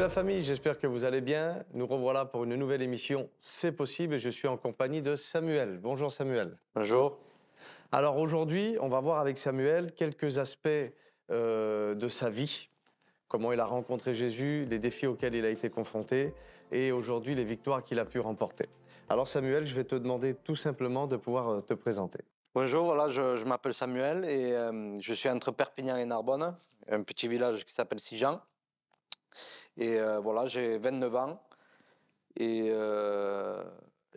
la famille, j'espère que vous allez bien. Nous revoilà pour une nouvelle émission C'est possible et je suis en compagnie de Samuel. Bonjour Samuel. Bonjour. Alors aujourd'hui, on va voir avec Samuel quelques aspects de sa vie, comment il a rencontré Jésus, les défis auxquels il a été confronté et aujourd'hui les victoires qu'il a pu remporter. Alors Samuel, je vais te demander tout simplement de pouvoir te présenter. Bonjour, voilà, je m'appelle Samuel et je suis entre Perpignan et Narbonne, un petit village qui s'appelle Sijan. Et voilà, j'ai 29 ans et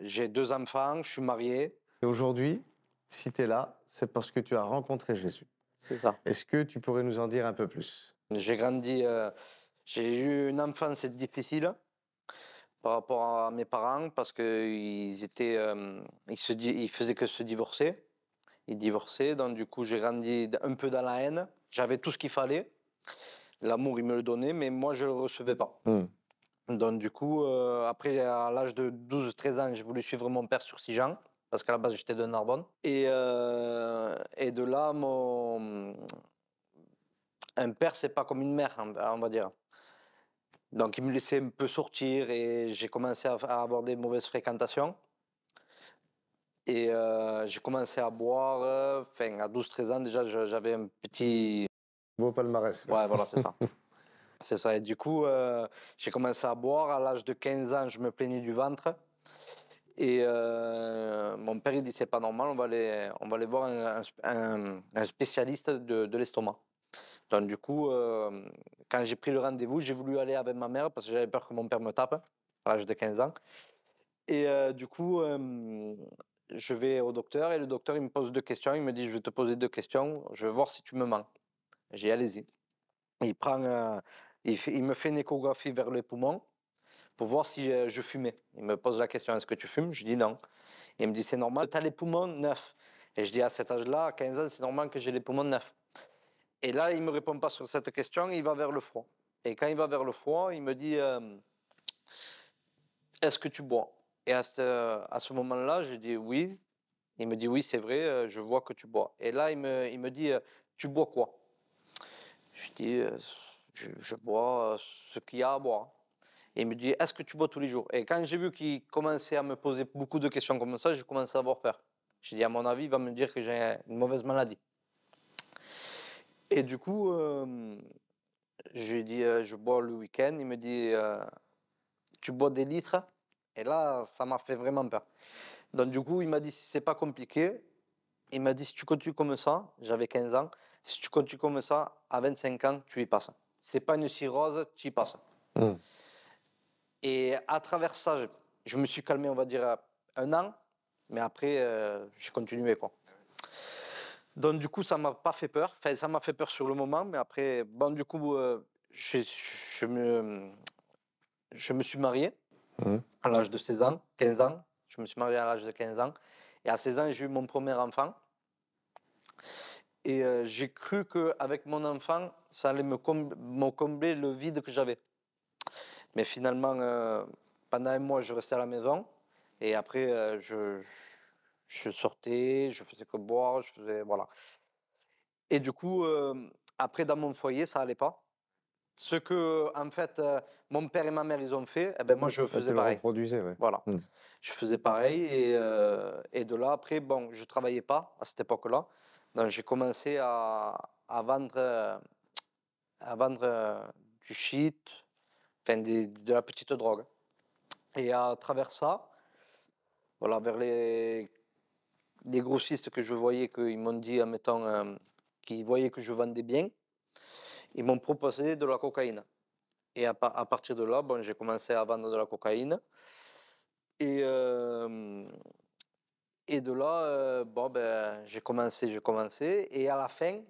j'ai 2 enfants, je suis marié. Et aujourd'hui, si tu es là, c'est parce que tu as rencontré Jésus. C'est ça. Est-ce que tu pourrais nous en dire un peu plus? J'ai grandi, j'ai eu une enfance difficile par rapport à mes parents parce qu'ils étaient, ils faisaient que se divorcer. Ils divorçaient, donc du coup j'ai grandi un peu dans la haine. J'avais tout ce qu'il fallait. L'amour, il me le donnait, mais moi, je ne le recevais pas. Donc, du coup, après, à l'âge de 12-13 ans, j'ai voulu suivre mon père sur Sijan, parce qu'à la base, j'étais de Narbonne. Et de là, un père, c'est pas comme une mère, on va dire. Donc, il me laissait un peu sortir et j'ai commencé à avoir des mauvaises fréquentations. Et j'ai commencé à boire. Enfin, à 12-13 ans, déjà, j'avais un petit... Beau palmarès. Ouais, voilà, c'est ça. C'est ça. Et du coup, j'ai commencé à boire. À l'âge de 15 ans, je me plaignais du ventre. Et mon père, il dit, c'est pas normal, on va aller voir un spécialiste de l'estomac. Donc, du coup, quand j'ai pris le rendez-vous, j'ai voulu aller avec ma mère parce que j'avais peur que mon père me tape à l'âge de 15 ans. Et du coup, je vais au docteur et le docteur, il me pose 2 questions. Il me dit, je vais te poser 2 questions, je vais voir si tu me mens. J'ai dit, allez-y. Il prend, il me fait une échographie vers les poumons pour voir si je fumais. Il me pose la question, est-ce que tu fumes? Je dis non. Il me dit, c'est normal, tu as les poumons neufs. Et je dis, à cet âge-là, à 15 ans, c'est normal que j'ai les poumons neufs. Et là, il ne me répond pas sur cette question, il va vers le foie. Et quand il va vers le foie, il me dit, est-ce que tu bois? Et à ce moment-là, je dis oui. Il me dit, oui, c'est vrai, je vois que tu bois. Et là, il me dit, tu bois quoi? Je dis, je bois ce qu'il y a à boire. Et il me dit, est-ce que tu bois tous les jours? Et quand j'ai vu qu'il commençait à me poser beaucoup de questions comme ça, j'ai commencé à avoir peur. J'ai dit, à mon avis, il va me dire que j'ai une mauvaise maladie. Et du coup, je lui ai dit, je bois le week-end. Il me dit, tu bois des litres? Et là, ça m'a fait vraiment peur. Donc du coup, il m'a dit, si c'est pas compliqué, il m'a dit, si tu continues comme ça, j'avais 15 ans, si tu continues comme ça, à 25 ans, tu y passes. C'est pas une cirrhose, tu y passes. Et à travers ça, je me suis calmé, on va dire, 1 an, mais après, j'ai continué, quoi. Donc, du coup, ça m'a pas fait peur. Enfin, ça m'a fait peur sur le moment, mais après, bon, du coup, je me suis marié à l'âge de 16 ans, 15 ans. Je me suis marié à l'âge de 15 ans. Et à 16 ans, j'ai eu mon premier enfant. Et j'ai cru qu'avec mon enfant, ça allait me combler le vide que j'avais. Mais finalement, pendant un mois, je restais à la maison. Et après, je sortais, je faisais que boire, je faisais... Voilà. Et du coup, après, dans mon foyer, ça allait pas. Ce que, en fait, mon père et ma mère, ils ont fait, eh ben, moi, je Ça, faisais tu le pareil. reproduisais, ouais. Voilà. Je faisais pareil. Et de là, après, bon, je travaillais pas à cette époque-là. Donc, j'ai commencé à vendre, du shit, enfin, de la petite drogue. Et à travers ça, voilà, vers les grossistes que je voyais, qu'ils m'ont dit, admettons, qu'ils voyaient que je vendais bien, ils m'ont proposé de la cocaïne. Et à partir de là, bon, j'ai commencé à vendre de la cocaïne. Et, et de là, bon, ben, j'ai commencé. Et à la fin,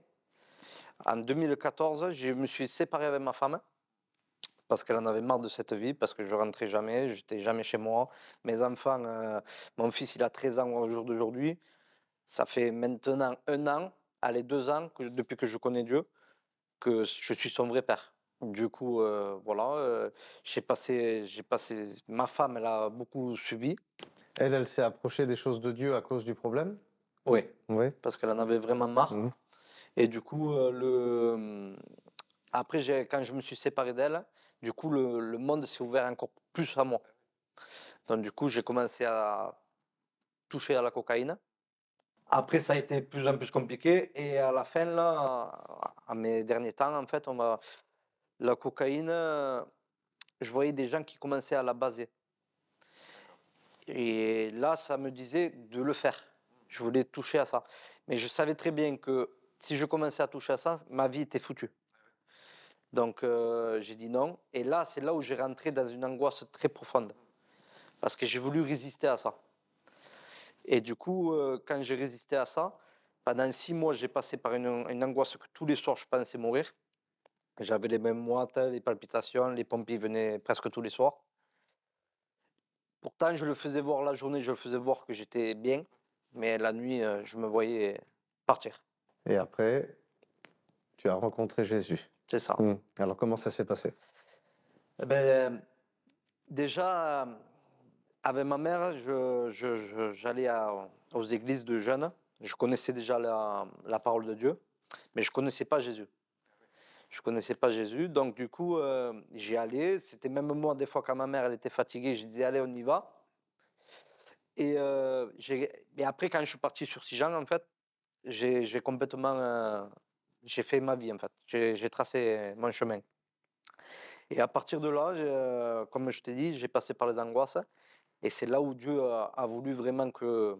en 2014, je me suis séparé avec ma femme parce qu'elle en avait marre de cette vie, parce que je rentrais jamais, j'étais jamais chez moi. Mes enfants, mon fils, il a 13 ans au jour d'aujourd'hui. Ça fait maintenant 1 an, allez 2 ans, depuis que je connais Dieu, que je suis son vrai père. Du coup, voilà, ma femme, elle a beaucoup subi. Elle s'est approchée des choses de Dieu à cause du problème? Oui, Oui. parce qu'elle en avait vraiment marre. Et du coup, Après, quand je me suis séparé d'elle, du coup, le monde s'est ouvert encore plus à moi. Donc, du coup, j'ai commencé à toucher à la cocaïne. Après, ça a été de plus en plus compliqué. Et à la fin, là, à mes derniers temps, en fait, la cocaïne, je voyais des gens qui commençaient à la baser. Et là, ça me disait de le faire. Je voulais toucher à ça. Mais je savais très bien que si je commençais à toucher à ça, ma vie était foutue. Donc, j'ai dit non. Et là, c'est là où j'ai rentré dans une angoisse très profonde. Parce que j'ai voulu résister à ça. Et du coup, quand j'ai résisté à ça, pendant 6 mois, j'ai passé par une angoisse que tous les soirs, je pensais mourir. J'avais les mêmes moites, les palpitations, les pompiers venaient presque tous les soirs. Pourtant, je le faisais voir la journée, je le faisais voir que j'étais bien, mais la nuit, je me voyais partir. Et après, tu as rencontré Jésus. C'est ça. Alors, comment ça s'est passé? Eh ben, déjà, avec ma mère, j'allais aux églises de jeunes. Je connaissais déjà la parole de Dieu, mais je ne connaissais pas Jésus. Je connaissais pas Jésus, donc du coup, j'y allais. C'était même moi, des fois, quand ma mère elle était fatiguée, je disais, allez, on y va. Et, et après, quand je suis parti sur Sijan, en fait, j'ai complètement... j'ai fait ma vie, en fait. J'ai tracé mon chemin. Et à partir de là, comme je t'ai dit, j'ai passé par les angoisses. Et c'est là où Dieu a voulu vraiment que...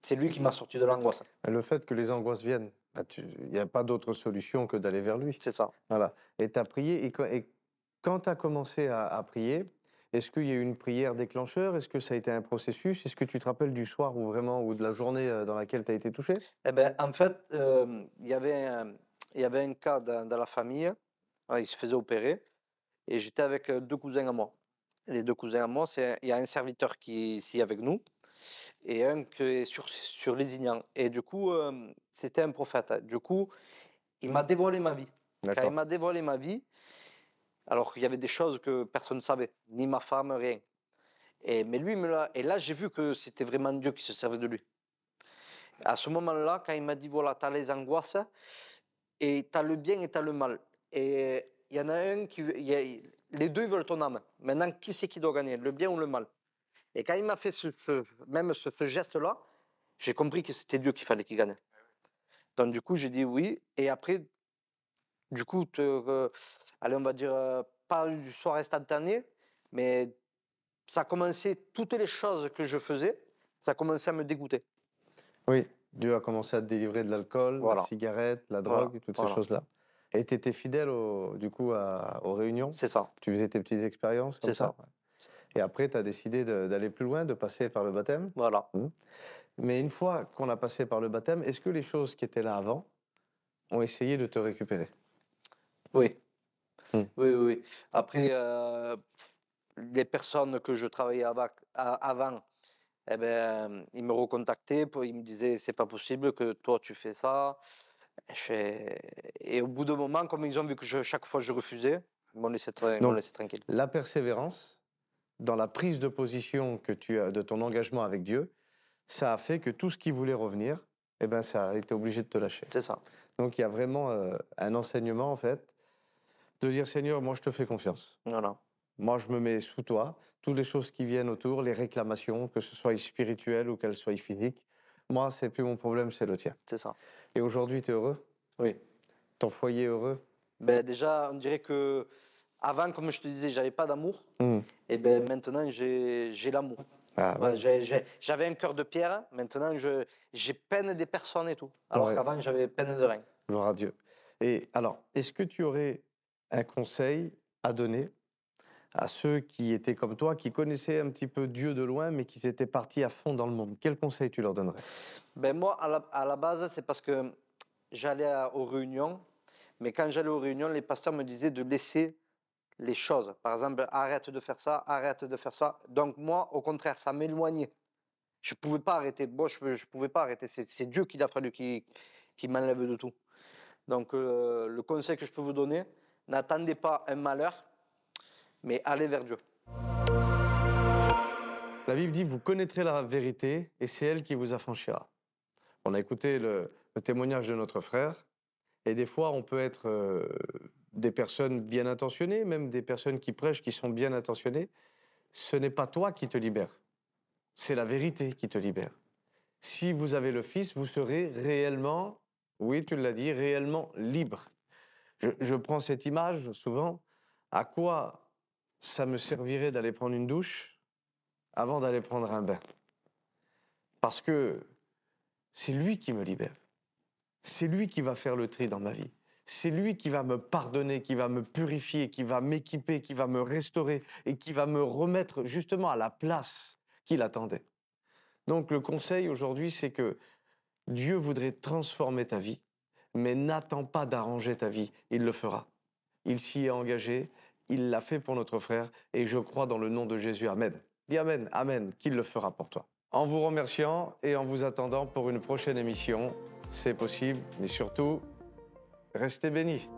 C'est lui qui m'a sorti de l'angoisse. Le fait que les angoisses viennent, il n'y a pas d'autre solution que d'aller vers lui. C'est ça. Voilà. Et tu as prié, et quand tu as commencé à prier, est-ce qu'il y a eu une prière déclencheur? Est-ce que ça a été un processus? Est-ce que tu te rappelles du soir ou vraiment, ou de la journée dans laquelle tu as été touché? Eh ben, en fait, il y avait un cas dans la famille, il se faisait opérer, et j'étais avec 2 cousins à moi. Les 2 cousins à moi, il y a un serviteur qui est ici avec nous et un qui est sur Lézignan. Et du coup, c'était un prophète. Du coup, il m'a dévoilé ma vie. Quand il D'accord. m'a dévoilé ma vie, alors qu'il y avait des choses que personne ne savait, ni ma femme, rien. Mais lui, et là, j'ai vu que c'était vraiment Dieu qui se servait de lui. À ce moment-là, quand il m'a dit, voilà, tu as les angoisses, et tu as le bien et tu as le mal. Et il y en a un qui... les deux veulent ton âme. Maintenant, qui c'est qui doit gagner, le bien ou le mal? Et quand il m'a fait ce geste-là, j'ai compris que c'était Dieu qu'il fallait qu'il gagne. Donc du coup, j'ai dit oui. Et après, du coup, allez, on va dire, pas du soir instantané, mais ça a commencé, toutes les choses que je faisais, ça a commencé à me dégoûter. Oui, Dieu a commencé à te délivrer de l'alcool, la Voilà. cigarette, la Voilà. drogue, toutes ces Voilà. choses-là. Et tu étais fidèle du coup aux réunions? C'est ça. Tu faisais tes petites expériences comme C'est ça. Ouais. Et après, tu as décidé d'aller plus loin, de passer par le baptême? Voilà. Mais une fois qu'on a passé par le baptême, est-ce que les choses qui étaient là avant ont essayé de te récupérer? Oui. Hmm. Oui, oui, oui. Après, les personnes que je travaillais avant, eh ben, ils me recontactaient, ils me disaient, c'est pas possible que toi tu fais ça. Et au bout d'un moment, comme ils ont vu que chaque fois je refusais, ils m'ont laissé Donc, tranquille. la persévérance dans la prise de position que tu as de ton engagement avec Dieu, ça a fait que tout ce qui voulait revenir, eh ben, ça a été obligé de te lâcher. C'est ça. Donc, il y a vraiment un enseignement, en fait, de dire, Seigneur, moi, je te fais confiance. Voilà. Moi, je me mets sous toi. Toutes les choses qui viennent autour, les réclamations, que ce soit spirituelles ou qu'elles soient physiques, moi, c'est plus mon problème, c'est le tien. C'est ça. Et aujourd'hui, tu es heureux? Oui. Ton foyer est heureux? Ben, déjà, on dirait que avant, comme je te disais, j'avais pas d'amour. Et ben, maintenant, j'ai l'amour. Ah, Ouais, ouais. j'avais un cœur de pierre, maintenant j'ai peine des personnes et tout. Alors Ouais. qu'avant, j'avais peine de rien. Gloire à Dieu. Et alors, est-ce que tu aurais un conseil à donner à ceux qui étaient comme toi, qui connaissaient un petit peu Dieu de loin, mais qui s'étaient partis à fond dans le monde? Quel conseil tu leur donnerais? Ben moi, à la base, c'est parce que j'allais aux réunions, mais quand j'allais aux réunions, les pasteurs me disaient de laisser les choses. Par exemple, arrête de faire ça, arrête de faire ça. Donc moi, au contraire, ça m'éloignait. Je ne pouvais pas arrêter. Moi, je pouvais pas arrêter. C'est Dieu qu'il a fallu qui m'enlève de tout. Donc le conseil que je peux vous donner, n'attendez pas un malheur, mais allez vers Dieu. La Bible dit, vous connaîtrez la vérité et c'est elle qui vous affranchira. On a écouté le témoignage de notre frère et des fois on peut être des personnes bien intentionnées, même des personnes qui prêchent, qui sont bien intentionnées, ce n'est pas toi qui te libère. C'est la vérité qui te libère. Si vous avez le Fils, vous serez réellement, oui, tu l'as dit, réellement libre. Je prends cette image souvent. À quoi ça me servirait d'aller prendre une douche avant d'aller prendre un bain? Parce que c'est lui qui me libère. C'est lui qui va faire le tri dans ma vie. C'est lui qui va me pardonner, qui va me purifier, qui va m'équiper, qui va me restaurer et qui va me remettre justement à la place qu'il attendait. Donc le conseil aujourd'hui, c'est que Dieu voudrait transformer ta vie, mais n'attends pas d'arranger ta vie, il le fera. Il s'y est engagé, il l'a fait pour notre frère et je crois dans le nom de Jésus, Amen. Dis Amen, Amen, qu'il le fera pour toi. En vous remerciant et en vous attendant pour une prochaine émission, c'est possible, mais surtout, restez bénis.